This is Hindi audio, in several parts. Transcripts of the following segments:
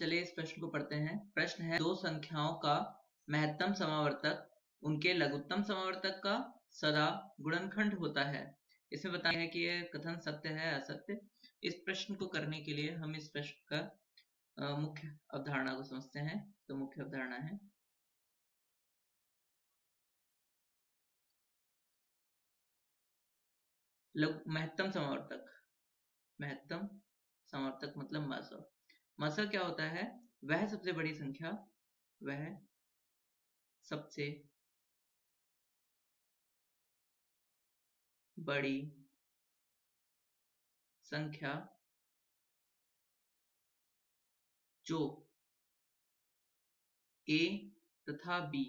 चलिए इस प्रश्न को पढ़ते हैं। प्रश्न है, दो संख्याओं का महत्तम समावर्तक उनके लघुत्तम समावर्तक का सदा गुणनखंड होता है। इसमें बताया है कि यह कथन सत्य है असत्य। इस प्रश्न को करने के लिए हम इस प्रश्न का मुख्य अवधारणा को समझते हैं। तो मुख्य अवधारणा है महत्तम समावर्तक। महत्तम समावर्तक मतलब मस। मस क्या होता है? वह सबसे बड़ी संख्या, वह सबसे बड़ी संख्या जो a तथा b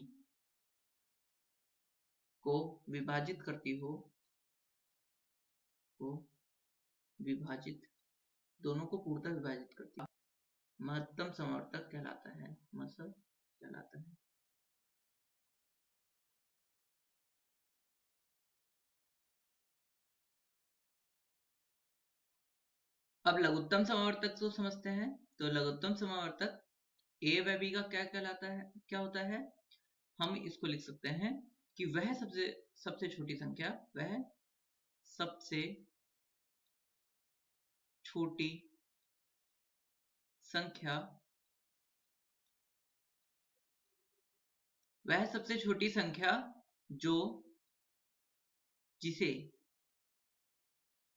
को विभाजित करती हो, दोनों को पूर्णतः विभाजित करती है, महत्तम समावर्तक कहलाता है, मस कहलाता है। अब लघुत्तम समावर्तक को समझते हैं। तो लघुत्तम समावर्तक a व b का क्या कहलाता है, क्या होता है? हम इसको लिख सकते हैं कि वह सबसे छोटी संख्या, वह सबसे छोटी संख्या, वह सबसे छोटी संख्या जो जिसे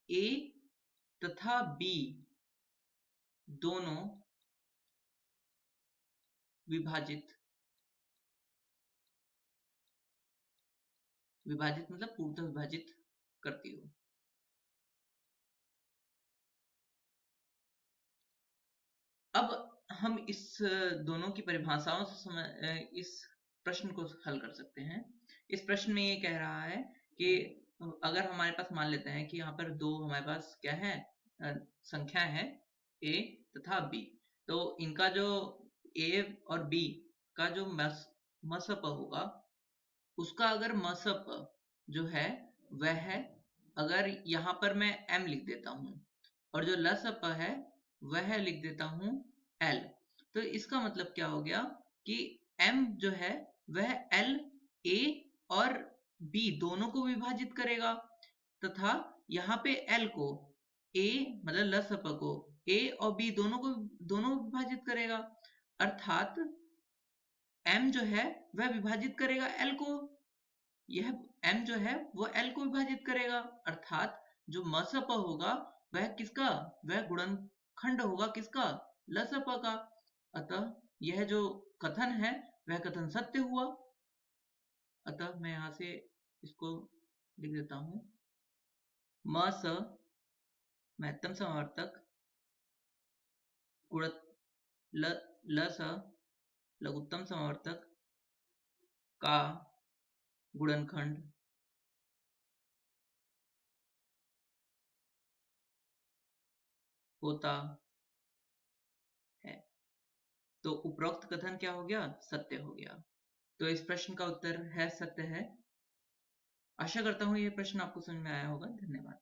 a तथा b दोनों विभाजित मतलब पूर्णतः विभाजित करती हो। अब हम इस दोनों की परिभाषाओं से इस प्रश्न को हल कर सकते हैं। इस प्रश्न में ये कह रहा है कि अगर हमारे पास मान लेते हैं कि यहाँ पर दो हमारे पास क्या है, संख्या है a तथा b। तो इनका जो a और b का जो मसप होगा, उसका अगर मसप जो है वह है, अगर यहाँ पर मैं m लिख देता हूं और जो लसप है वह लिख देता हूं l, तो इसका मतलब क्या हो गया कि m जो है वह l a और b दोनों को विभाजित करेगा, तथा यहाँ पे l को a मतलब लसप को a और b दोनों विभाजित करेगा, अर्थात m जो है वह विभाजित करेगा l को। यह m जो है वो l को विभाजित करेगा, अर्थात जो मसप होगा वह किसका, वह गुणनखंड होगा किसका, लसप का। अतः यह जो कथन है वह कथन सत्य हुआ। अतः मैं यहां से इसको लिख देता हूं, मस महत्तम समावर्तक लस लघुत्तम समावर्तक का गुणनखंड होता है। तो उपरोक्त कथन क्या हो गया, सत्य हो गया। तो इस प्रश्न का उत्तर है सत्य है। आशा करता हूं यह प्रश्न आपको समझ में आया होगा। धन्यवाद।